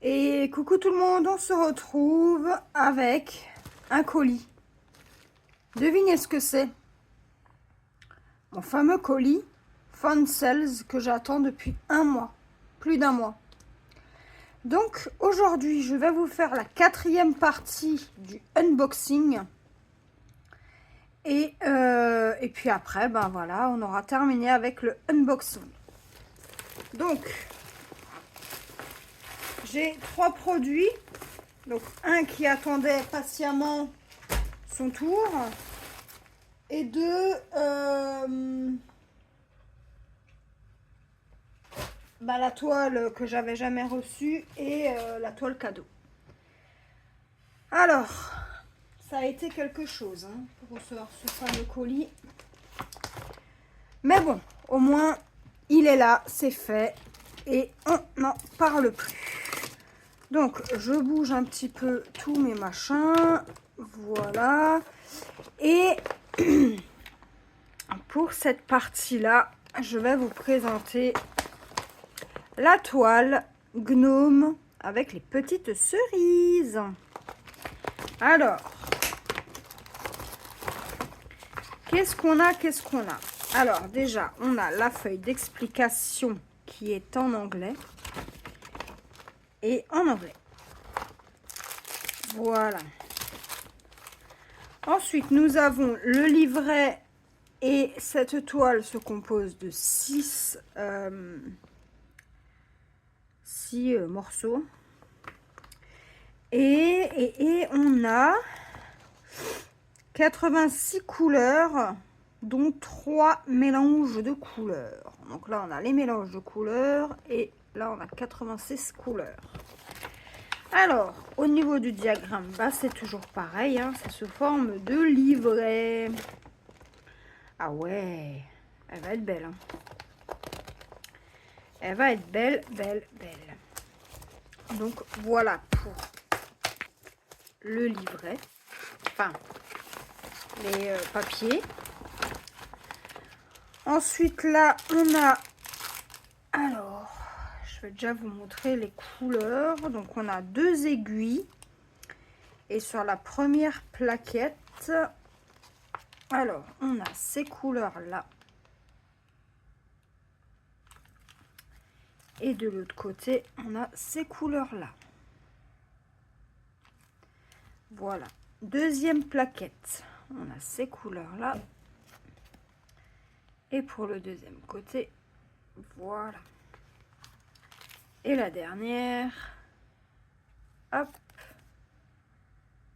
Et coucou tout le monde, on se retrouve avec un colis. Devinez ce que c'est? Mon fameux colis Fun Sales que j'attends depuis un mois, plus d'un mois. Donc aujourd'hui, je vais vous faire la 4e partie du unboxing. Et puis après, ben voilà, on aura terminé avec le unboxing. Donc, j'ai 3 produits. Donc, un qui attendait patiemment son tour. Et 2, la toile que j'avais jamais reçue et la toile cadeau. Alors, ça a été quelque chose pour recevoir ce fameux colis. Mais bon, au moins, il est là, c'est fait. Et on n'en parle plus. Donc, je bouge un petit peu tous mes machins. Voilà. Et pour cette partie-là, je vais vous présenter la toile gnome avec les petites cerises. Alors, qu'est-ce qu'on a? Alors, déjà, on a la feuille d'explication qui est en anglais. Et en anglais. Voilà. Ensuite, nous avons le livret et cette toile se compose de 6 morceaux. Et on a 86 couleurs, dont 3 mélanges de couleurs. Donc là, on a les mélanges de couleurs et là, on a 86 couleurs. Alors, au niveau du diagramme, c'est toujours pareil, c'est sous forme de livret. Ah ouais, elle va être belle. Elle va être belle. Donc, voilà pour le livret. Enfin, les papiers. Ensuite, là, on a... Alors... Je vais déjà vous montrer les couleurs. Donc, on a 2 aiguilles. Et sur la première plaquette, alors, on a ces couleurs-là. Et de l'autre côté, on a ces couleurs-là. Voilà. Deuxième plaquette, on a ces couleurs-là. Et pour le deuxième côté, voilà. Et la dernière, hop,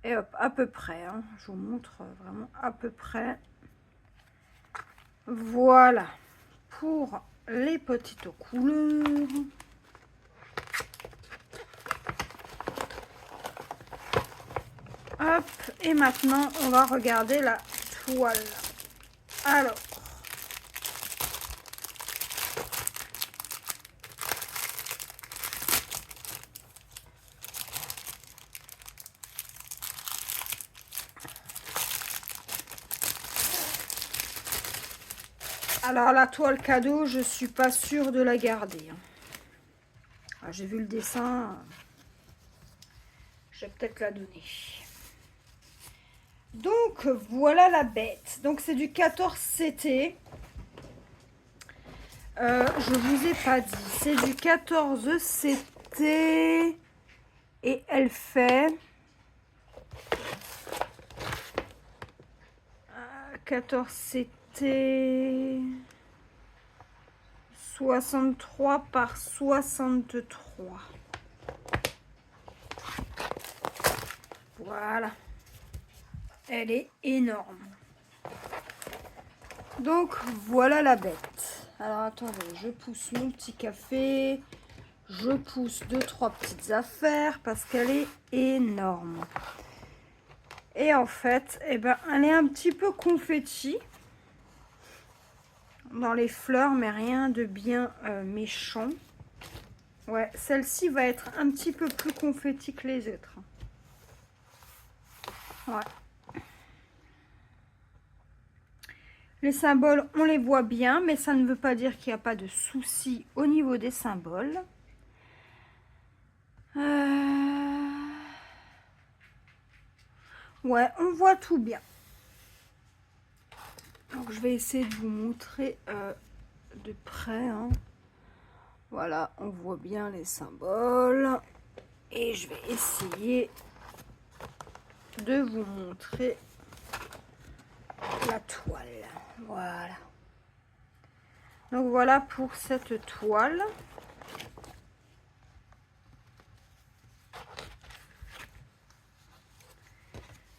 et hop, à peu près, je vous montre vraiment à peu près. Voilà, pour les petites couleurs. Hop, et maintenant, on va regarder la toile. Alors, la toile cadeau, je suis pas sûre de la garder. J'ai vu le dessin, je vais peut-être la donner. Donc, voilà la bête. Donc, c'est du 14 CT. Je vous ai pas dit. C'est du 14 CT. Et elle fait... 14 CT... 63 par 63. Voilà. Elle est énorme. Donc, voilà la bête. Alors, attendez, je pousse mon petit café. Je pousse 2-3 petites affaires parce qu'elle est énorme. Et en fait, elle est un petit peu confetti dans les fleurs, mais rien de bien méchant. Ouais, celle-ci va être un petit peu plus confetti que les autres. Ouais. Les symboles, on les voit bien, mais ça ne veut pas dire qu'il n'y a pas de souci au niveau des symboles. Ouais, on voit tout bien. Donc, je vais essayer de vous montrer de près. Hein. Voilà, on voit bien les symboles. Et je vais essayer de vous montrer la toile. Voilà. Donc, voilà pour cette toile.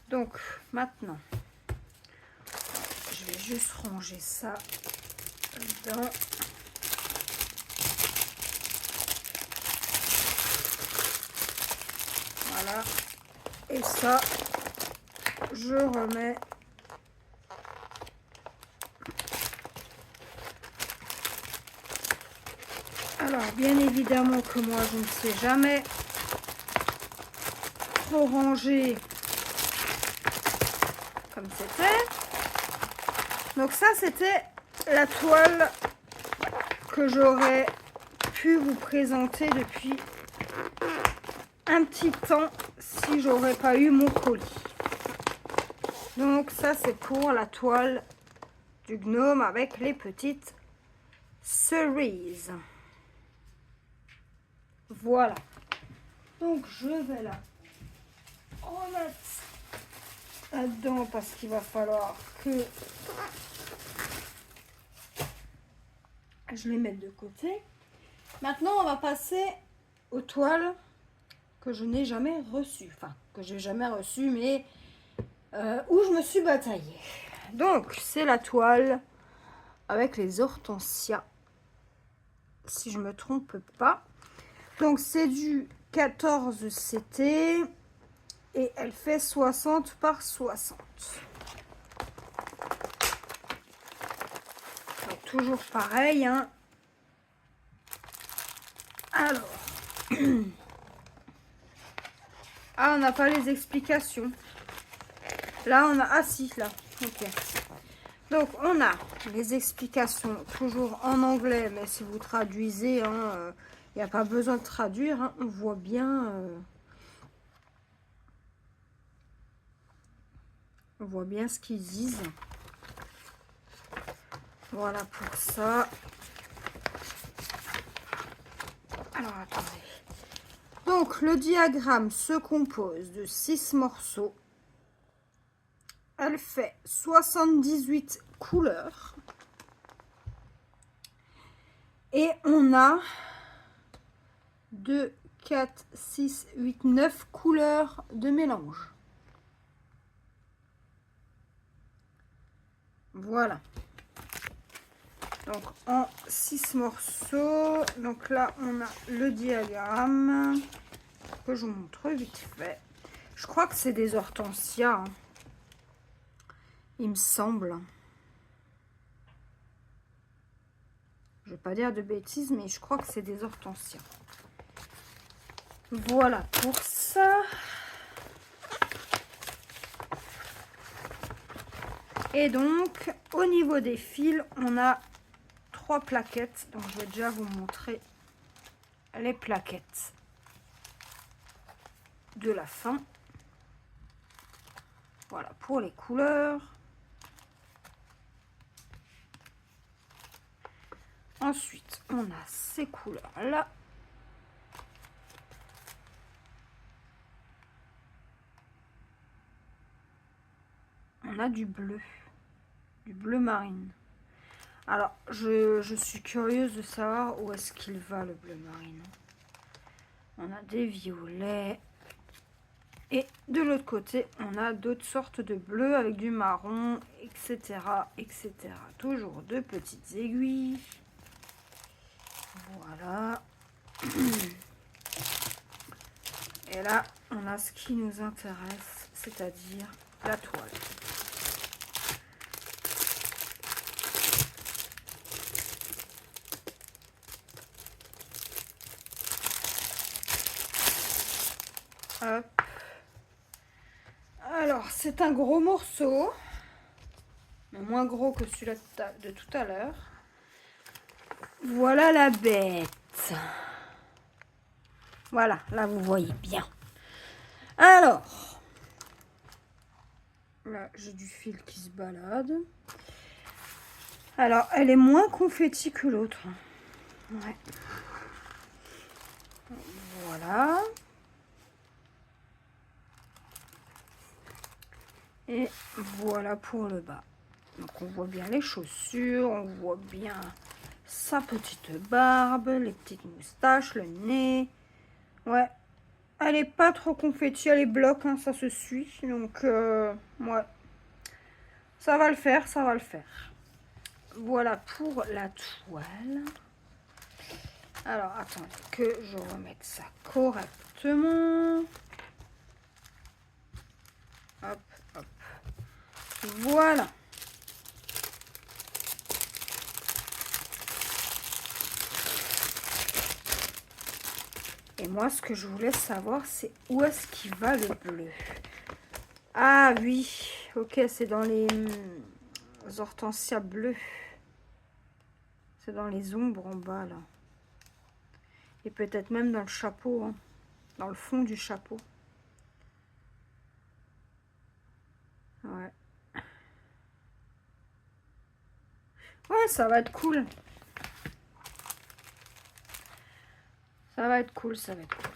Donc, maintenant, je vais juste ranger ça dedans. Voilà. Et ça, je remets alors, bien évidemment que moi, je ne sais jamais trop ranger comme c'était. Donc ça, c'était la toile que j'aurais pu vous présenter depuis un petit temps si j'aurais pas eu mon colis. Donc ça, c'est pour la toile du gnome avec les petites cerises. Voilà. Donc je vais la remettre là-dedans parce qu'il va falloir que je les mette de côté. Maintenant, on va passer aux toiles que je n'ai jamais reçues. Enfin, que j'ai jamais reçues, mais où je me suis bataillée. Donc, c'est la toile avec les hortensias, si je me trompe pas. Donc, c'est du 14 CT et elle fait 60 par 60. Donc, toujours pareil, hein. Alors, ah, on n'a pas les explications. Là, on a... Ah si, là. Ok. Donc, on a les explications toujours en anglais, mais si vous traduisez, il n'y a pas besoin de traduire. Hein, on voit bien... on voit bien ce qu'ils disent. Voilà pour ça. Alors, attendez. Donc, le diagramme se compose de 6 morceaux. Elle fait 78 couleurs. Et on a 2, 4, 6, 8, 9 couleurs de mélange. Voilà. Donc, en 6 morceaux. Donc là, on a le diagramme que je vous montre vite fait. Je crois que c'est des hortensias. Hein. Il me semble. Je ne vais pas dire de bêtises, mais je crois que c'est des hortensias. Voilà pour ça. Et donc, au niveau des fils, on a 3 plaquettes. Donc, je vais déjà vous montrer les plaquettes de la fin. Voilà pour les couleurs. Ensuite, on a ces couleurs-là. On a du bleu marine. Alors, je suis curieuse de savoir où est-ce qu'il va, le bleu marine. On a des violets. Et de l'autre côté, on a d'autres sortes de bleus avec du marron, etc., etc. Toujours de petites aiguilles. Voilà. Et là, on a ce qui nous intéresse, c'est-à-dire la toile. Hop. Alors, c'est un gros morceau, mais moins gros que celui-là de tout à l'heure. Voilà la bête. Voilà, là vous voyez bien. Alors, Là, j'ai du fil qui se balade. Alors, elle est moins confetti que l'autre. Ouais. Voilà. Et voilà pour le bas. Donc, on voit bien les chaussures, on voit bien sa petite barbe, les petites moustaches, le nez. Ouais. Elle est pas trop confetti, elle est bloc, hein, ça se suit. Donc, ouais. Ça va le faire, ça va le faire. Voilà pour la toile. Alors, attendez que je remette ça correctement. Hop, hop. Voilà. Et moi, ce que je voulais savoir, c'est où est-ce qu'il va le bleu. Ah oui, ok, c'est dans les hortensias bleues. C'est dans les ombres en bas, là. Et peut-être même dans le chapeau, hein, dans le fond du chapeau. Ouais. Ouais, ça va être cool. Ça va être cool, ça va être cool.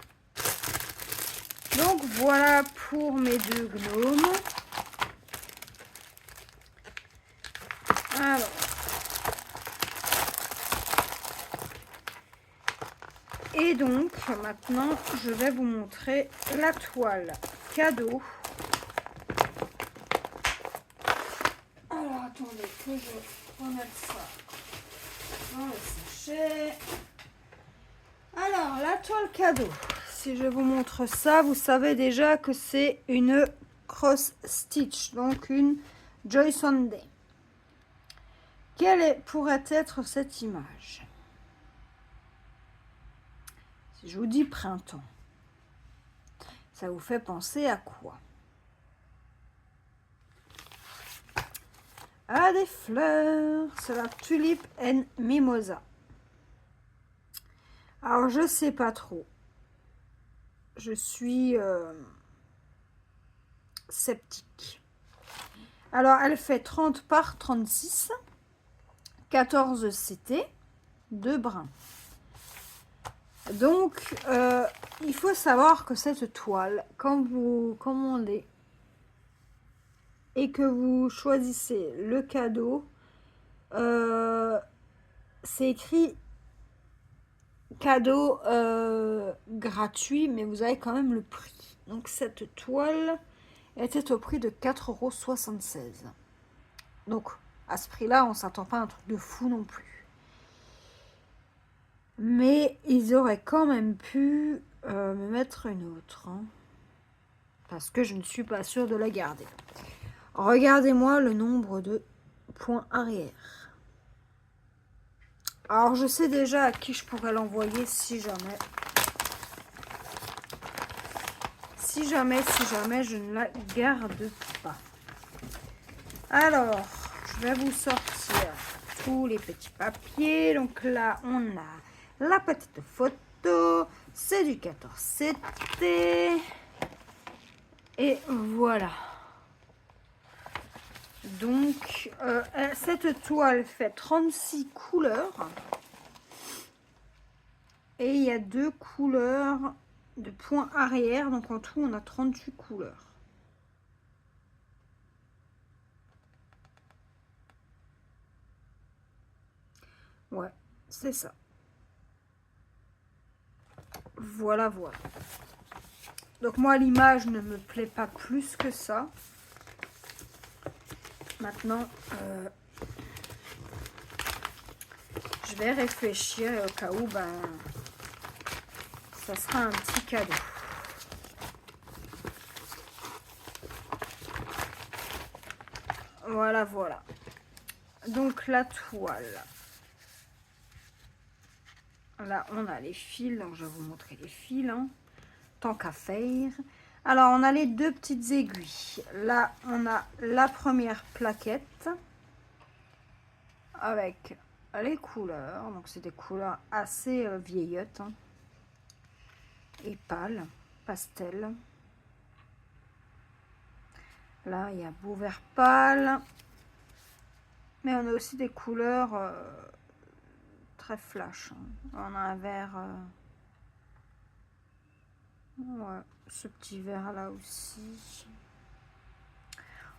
Donc voilà pour mes deux gnomes. Alors. Et donc maintenant je vais vous montrer la toile cadeau. Alors attendez que je remette ça dans le sachet. Alors la toile cadeau. Si je vous montre ça, vous savez déjà que c'est une cross stitch, donc une Joy Sunday. Quelle pourrait être cette image? Si je vous dis printemps, ça vous fait penser à quoi? À des fleurs. C'est la Tulip and Mimosa. Alors, je sais pas trop. Je suis sceptique. Alors, elle fait 30 par 36, 14 CT, 2 brins. Donc, il faut savoir que cette toile, quand vous commandez et que vous choisissez le cadeau, c'est écrit cadeau gratuit, mais vous avez quand même le prix. Donc, cette toile était au prix de 4,76 €. Donc, à ce prix-là, on ne s'attend pas à un truc de fou non plus. Mais ils auraient quand même pu me mettre une autre. Hein, parce que je ne suis pas sûre de la garder. Regardez-moi le nombre de points arrière. Alors, je sais déjà à qui je pourrais l'envoyer si jamais. Si jamais je ne la garde pas. Alors, je vais vous sortir tous les petits papiers. Donc là, on a la petite photo. C'est du 14 CT. Et voilà. Donc, cette toile fait 36 couleurs. Et il y a 2 couleurs de points arrière. Donc, en tout, on a 38 couleurs. Ouais, c'est ça. Voilà, voilà. Donc, moi, l'image ne me plaît pas plus que ça. Maintenant, je vais réfléchir au cas où, ça sera un petit cadeau. Voilà, voilà. Donc, la toile. Là, on a les fils. Donc, je vais vous montrer les fils. Hein, tant qu'à faire. Alors, on a les 2 petites aiguilles. Là, on a la première plaquette. Avec les couleurs. Donc, c'est des couleurs assez vieillottes. Hein, et pâles. Pastel. Là, il y a beau vert pâle. Mais on a aussi des couleurs très flash. On a un vert... ouais, ce petit vert là aussi.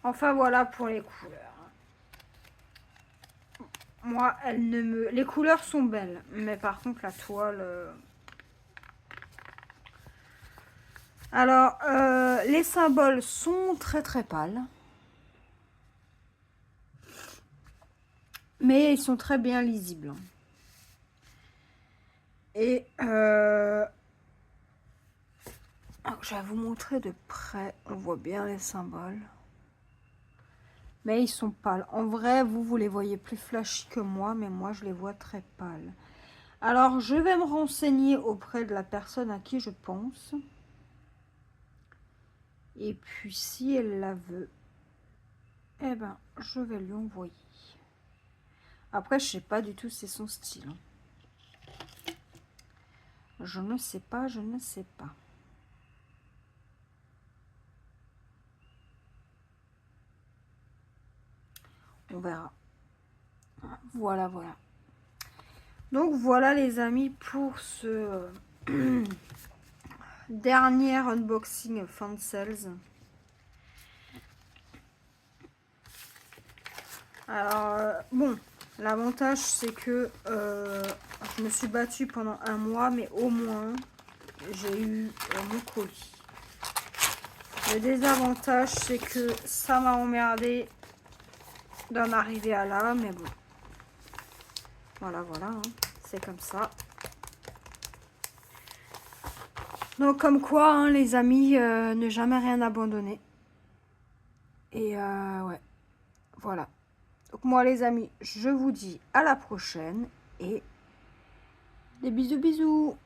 Enfin, voilà pour les couleurs. Moi, elles ne me... Les couleurs sont belles. Mais par contre, la toile... Alors, les symboles sont très très pâles. Mais ils sont très bien lisibles. Et je vais vous montrer de près. On voit bien les symboles. Mais ils sont pâles. En vrai, vous les voyez plus flashy que moi. Mais moi, je les vois très pâles. Alors, je vais me renseigner auprès de la personne à qui je pense. Et puis, si elle la veut, eh ben, je vais lui envoyer. Après, je sais pas du tout si c'est son style. Je ne sais pas, je ne sais pas. On verra. Voilà, voilà. Donc, voilà les amis pour ce dernier unboxing Fansels. Alors, bon, l'avantage c'est que je me suis battue pendant un mois, mais au moins j'ai eu mon colis. Le désavantage c'est que ça m'a emmerdé d'en arriver à là, mais bon. Voilà, voilà, hein, c'est comme ça. Donc comme quoi, hein, les amis, ne jamais rien abandonner. Et ouais, voilà. Donc moi les amis, je vous dis à la prochaine et des bisous bisous.